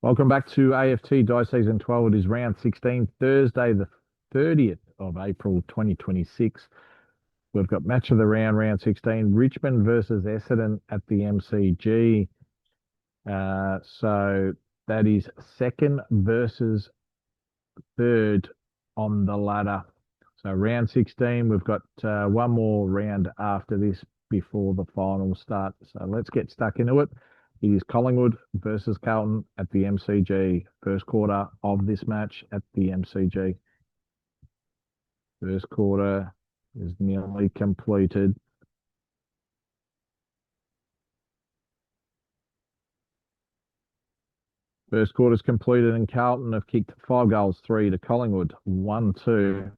Welcome back to AFT Dice Season 12. It is round 16, Thursday, the 30th of April, 2026. We've got match of the round 16, Richmond versus Essendon at the MCG. So that is second versus third on the ladder. So round 16, we've got one more round after this before the final start. So let's get stuck into it. It is Collingwood versus Carlton at the MCG. First quarter of this match at the MCG. First quarter is nearly completed. First quarter's completed and Carlton have kicked 5 goals, 3 to Collingwood, 1-2.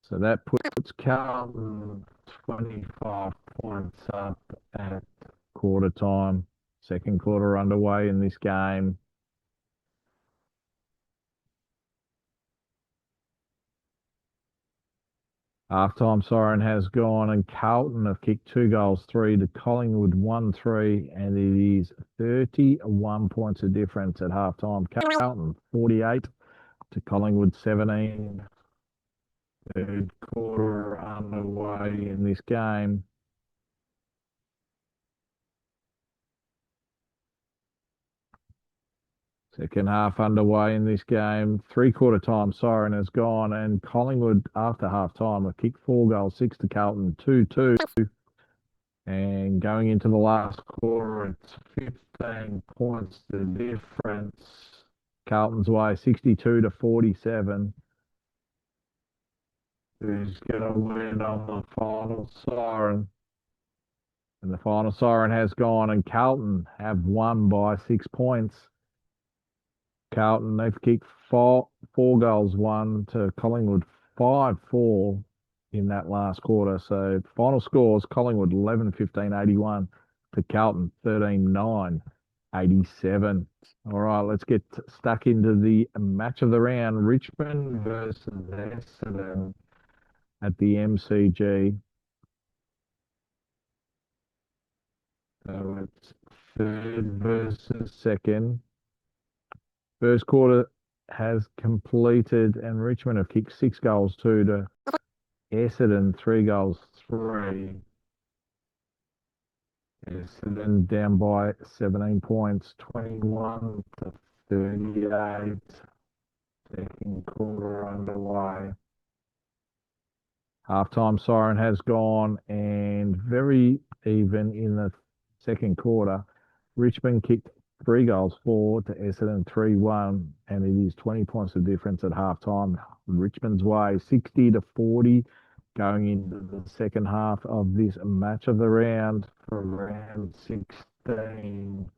So that puts Carlton 25 points up at quarter time. Second quarter underway in this game. Halftime siren has gone and Carlton have kicked 2 goals, 3 to Collingwood, 1-3, and it is 31 points of difference at halftime. Carlton 48 to Collingwood 17. Third quarter underway in this game. Second half underway in this game. Three-quarter time siren has gone and Collingwood after half time have kicked 4 goals, 6 to Carlton, 2-2. And going into the last quarter, it's 15 points the difference. Carlton's way, 62 to 47. Who's going to win on the final siren? And the final siren has gone and Carlton have won by 6 points. Carlton, they've kicked four goals, 1 to Collingwood, 5-4 in that last quarter. So final scores, Collingwood 11-15-81 to Carlton 13-9-87. All right, let's get stuck into the match of the round. Richmond versus Essendon at the MCG. So it's third versus second. First quarter has completed and Richmond have kicked 6 goals, 2 to Essendon, 3 goals, 3. Essendon down by 17 points, 21 to 38. Second quarter underway. Halftime siren has gone and very even in the second quarter. Richmond kicked 3 goals, 4 to Essendon, 3-1, and it is 20 points of difference at halftime. Richmond's way, 60 to 40, going into the second half of this match of the round for round 16.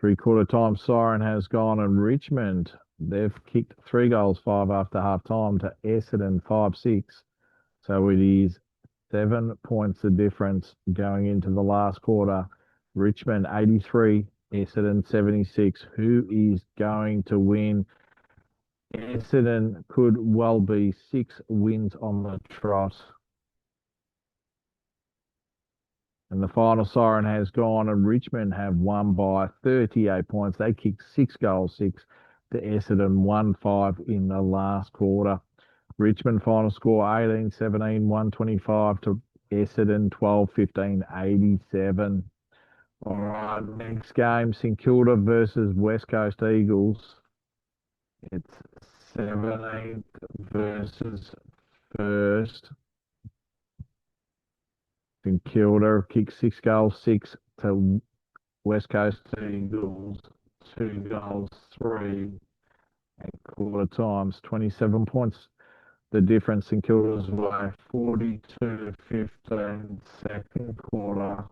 Three-quarter time siren has gone, and Richmond, they've kicked 3 goals, 5 after halftime to Essendon, 5-6. So it is 7 points of difference going into the last quarter. Richmond 83, Essendon 76. Who is going to win? Essendon could well be 6 wins on the trot. And the final siren has gone and Richmond have won by 38 points. They kicked 6 goals, 6 to Essendon, 1-5 in the last quarter. Richmond final score 18-17, 125 to Essendon, 12-15, 87. All right, next game, St Kilda versus West Coast Eagles. It's 17th versus first. St Kilda kicked 6 goals, 6 to West Coast Eagles, 2 goals, 3. And quarter times, 27 points. The difference in Kilda's way, 42-15, second quarter.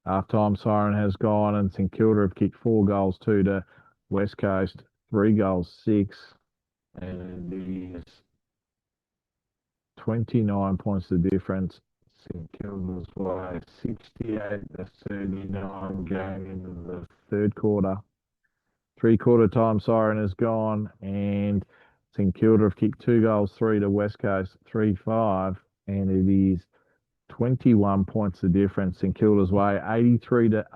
Halftime siren has gone and St Kilda have kicked 4 goals, 2 to West Coast, 3 goals, 6. And it is 29 points the difference. St Kilda's way, 68-39 going into the third quarter. Three-quarter time siren has gone and St Kilda have kicked 2 goals, 3 to West Coast, 3-5, and it is 21 points the difference in Kilda's way, 83 to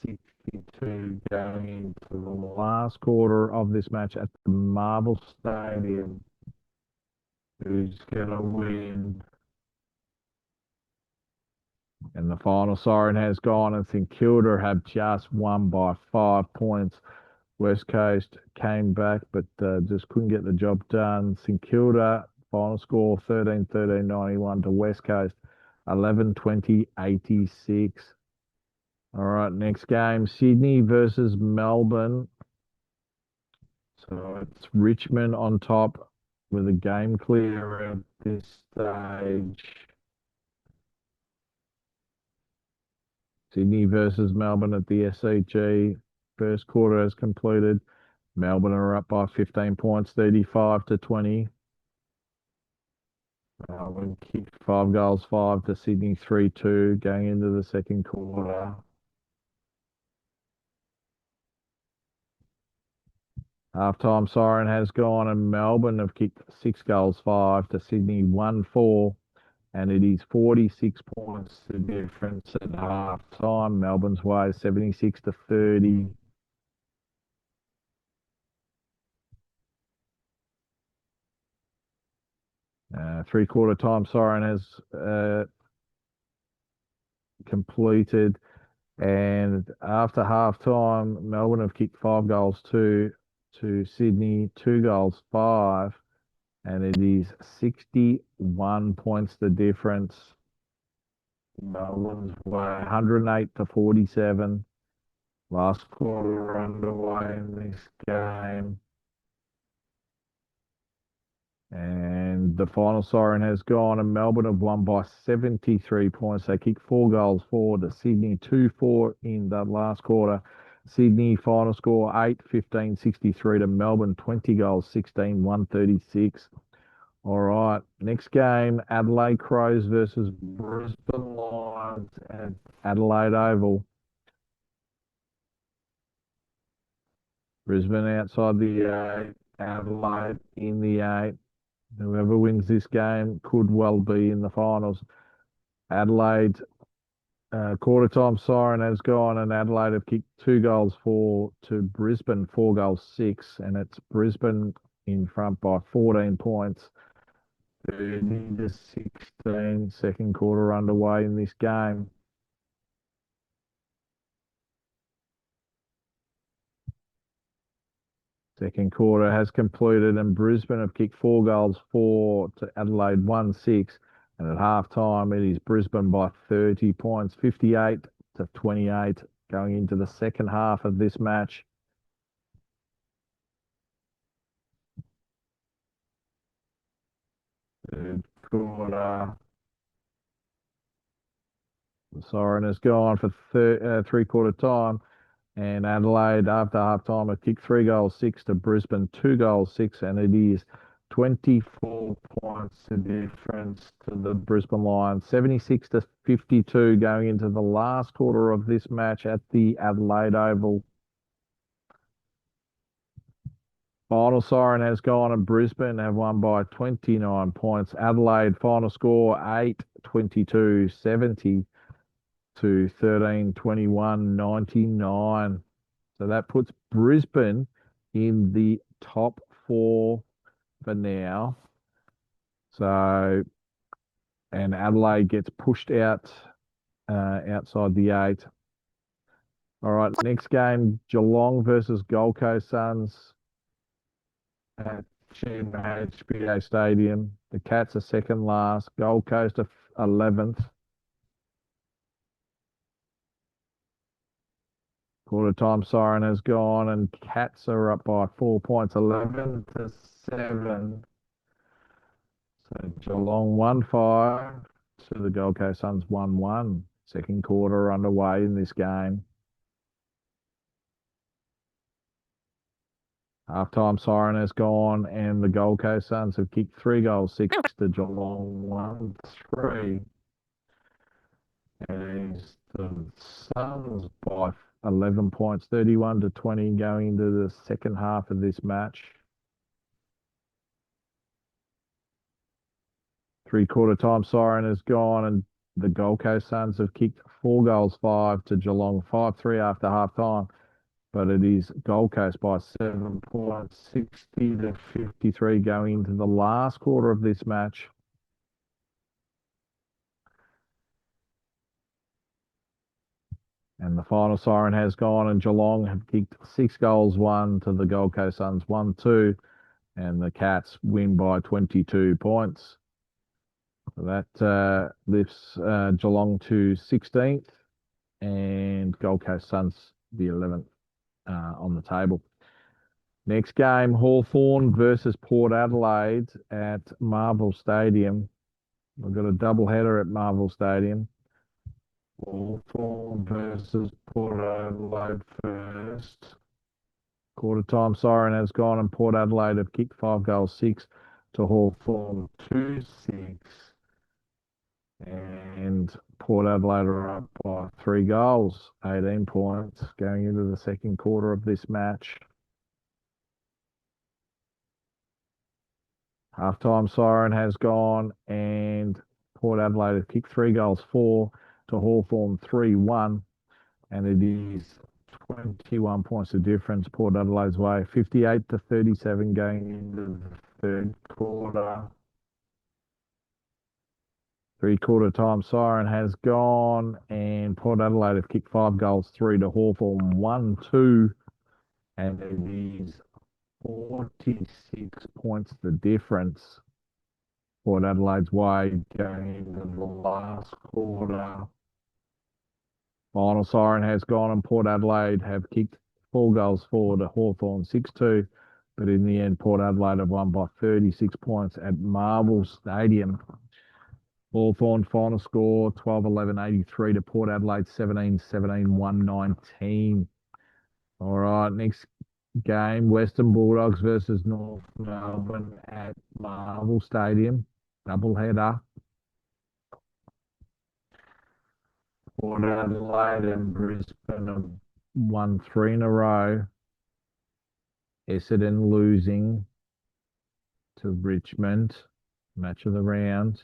62 going into the last quarter of this match at the Marvel Stadium. Who's going to win? And the final siren has gone, and St Kilda have just won by 5 points. West Coast came back, but just couldn't get the job done. St Kilda, final score 13-13-91 to West Coast, 11-20-86. All right, next game, Sydney versus Melbourne. So it's Richmond on top with a game clear at this stage. Sydney versus Melbourne at the SCG. First quarter has completed. Melbourne are up by 15 points, 35-20. Melbourne kicked 5 goals, 5 to Sydney, 3-2 going into the second quarter. Halftime siren has gone, and Melbourne have kicked 6 goals, 5 to Sydney, 1-4. And it is 46 points the difference at half time. Melbourne's way 76-30. Three-quarter time siren has completed. And after half time, Melbourne have kicked 5 goals, 2 to Sydney, 2 goals, 5. And it is 61 points the difference. Melbourne's way 108-47. Last quarter underway in this game. And the final siren has gone, and Melbourne have won by 73 points. They kicked 4 goals, 4 to Sydney, 2-4 in the last quarter. Sydney final score 8-15-63 to Melbourne, 20 goals, 16, 136. All right, next game, Adelaide Crows versus Brisbane Lions at Adelaide Oval. Brisbane outside the 8, Adelaide in the 8. Whoever wins this game could well be in the finals. Adelaide, quarter time siren has gone, and Adelaide have kicked 2 goals, 4 to Brisbane, 4 goals, 6. And it's Brisbane in front by 14 points. 30-16, second quarter underway in this game. Second quarter has completed, and Brisbane have kicked 4 goals, 4 to Adelaide, 1-6. And at half time, it is Brisbane by 30 points, 58-28, going into the second half of this match. Third quarter. The siren has gone for three-quarter time. And Adelaide, after half time, have kicked 3 goals, 6 to Brisbane, 2 goals, 6. And it is 24 points the difference to the Brisbane Lions, 76-52 going into the last quarter of this match at the Adelaide Oval. Final siren has gone, and Brisbane have won by 29 points. Adelaide final score 8-22-70 to 13-21-99. So that puts Brisbane in the top 4 for now. So, and Adelaide gets pushed out outside the 8. All right, next game, Geelong versus Gold Coast Suns at HBA Stadium. The Cats are second last. Gold Coast are 11th. Quarter time siren has gone, and Cats are up by 4 points, 11-7. So Geelong 1-5 to the Gold Coast Suns 1-1. Second quarter underway in this game. Halftime siren has gone, and the Gold Coast Suns have kicked 3 goals, 6 to Geelong 1-3. And it's the Suns by 11 points, 31-20 going into the second half of this match. Three-quarter time siren has gone, and The Gold Coast Suns have kicked 4 goals, 5 to Geelong, 5-3 after half time. But it is Gold Coast by 7 points, 60 to 53 going into the last quarter of this match. And the final siren has gone, and Geelong have kicked 6 goals, 1 to the Gold Coast Suns, 1-2, and the Cats win by 22 points. So that lifts Geelong to 16th, and Gold Coast Suns the 11th on the table. Next game, Hawthorn versus Port Adelaide at Marvel Stadium. We've got a double header at Marvel Stadium. Hawthorn versus Port Adelaide first. Quarter time siren has gone, and Port Adelaide have kicked 5 goals, 6 to Hawthorn 2-6. And Port Adelaide are up by 3 goals, 18 points going into the second quarter of this match. Halftime siren has gone, and Port Adelaide have kicked 3 goals, 4 to Hawthorn 3-1, and it is 21 points of difference Port Adelaide's way, 58 to 37 going into the third quarter. Three-quarter time siren has gone, and Port Adelaide have kicked 5 goals, 3 to Hawthorn 1-2, and it is 46 points the difference Port Adelaide's way going into the last quarter. Final siren has gone, and Port Adelaide have kicked 4 goals, 4 to Hawthorn 6-2, but in the end Port Adelaide have won by 36 points at Marvel Stadium. Hawthorn final score 12-11-83 to Port Adelaide 17-17 119. All right, next game, Western Bulldogs versus North Melbourne at Marvel Stadium. Double header. Port Adelaide and Brisbane have won 3 in a row. Essendon losing to Richmond. Match of the round.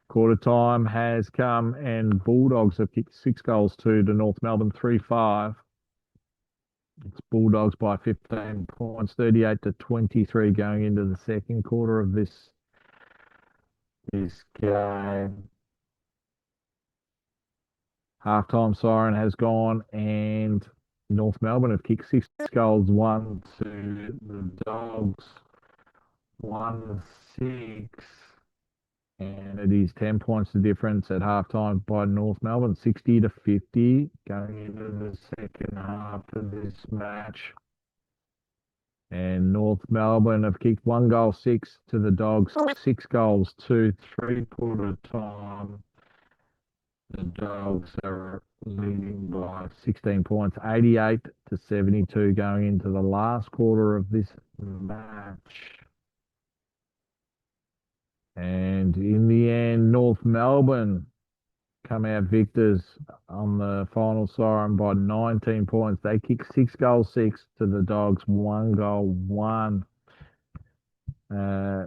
Quarter time has come, and Bulldogs have kicked 6 goals, 2 to North Melbourne 3-5. It's Bulldogs by 15 points, 38 to 23 going into the second quarter of this game. Halftime siren has gone, and North Melbourne have kicked 6 goals, 1 to the Dogs, 1-6. And it is 10 points the difference at halftime by North Melbourne, 60 to 50 going into the second half of this match. And North Melbourne have kicked 1 goal, 6 to the Dogs, 6 goals, 2 3/4 time. The Dogs are leading by 16 points, 88 to 72 going into the last quarter of this match. And in the end, North Melbourne come out victors on the final siren by 19 points. They kick 6 goals, 6 to the Dogs, 1 goal, 1.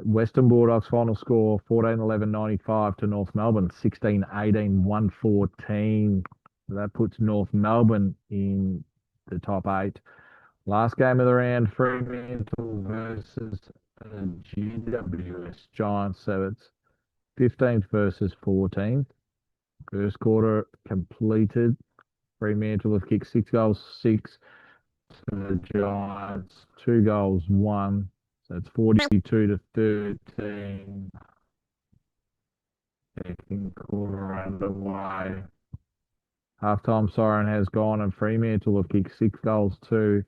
Western Bulldogs final score 14-11-95 to North Melbourne, 16-18 114. That puts North Melbourne in the top 8. Last game of the round, Fremantle versus GWS Giants. So it's 15th versus 14th. First quarter completed. Fremantle have kicked 6 goals, 6 to the Giants, 2 goals, 1. So it's 42 to 13. Second quarter underway. Halftime siren has gone, and Fremantle have kicked 6 goals, 2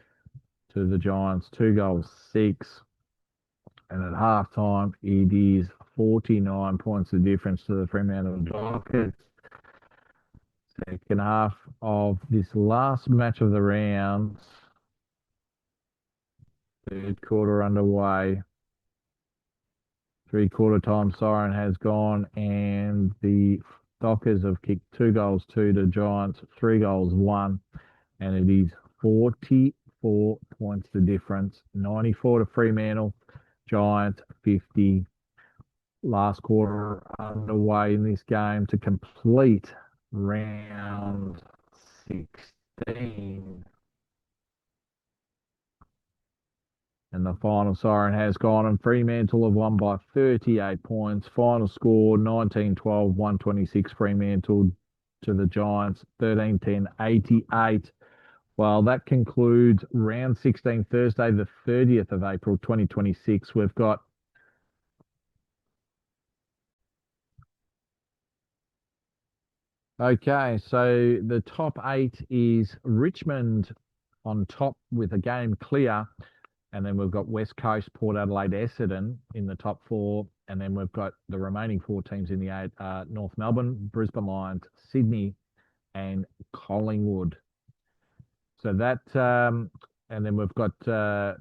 to the Giants, 2 goals, 6. And at halftime, it is 49 points of difference to the Fremantle Dockers. Second half of this last match of the rounds. Third quarter underway. Three-quarter time siren has gone, and the Dockers have kicked 2 goals, 2 to Giants, 3 goals, 1. And it is 44 points the difference. 94 to Fremantle, Giants 50. Last quarter underway in this game to complete round 16. And the final siren has gone, and Fremantle have won by 38 points. Final score 19-12, 126 Fremantle to the Giants, 13-10, 88. Well, that concludes round 16, Thursday, the 30th of April, 2026. We've got Okay, so the top eight is Richmond on top with a game clear. And then we've got West Coast, Port Adelaide, Essendon in the top four. And then we've got the remaining four teams in the eight, North Melbourne, Brisbane Lions, Sydney, and Collingwood. So that, and then we've got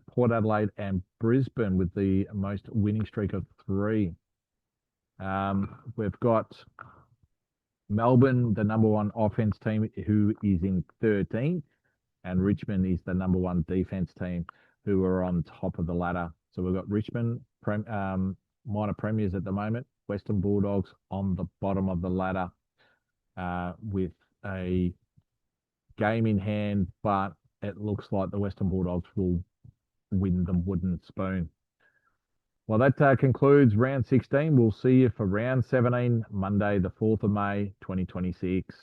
Port Adelaide and Brisbane with the most winning streak of three. We've got Melbourne, the number one offense team, who is in 13th, and Richmond is the number one defense team, who are on top of the ladder. So we've got Richmond, minor premiers at the moment, Western Bulldogs on the bottom of the ladder with a game in hand, but it looks like the Western Bulldogs will win the wooden spoon. Well, that concludes round 16. We'll see you for round 17, Monday, the 4th of May, 2026.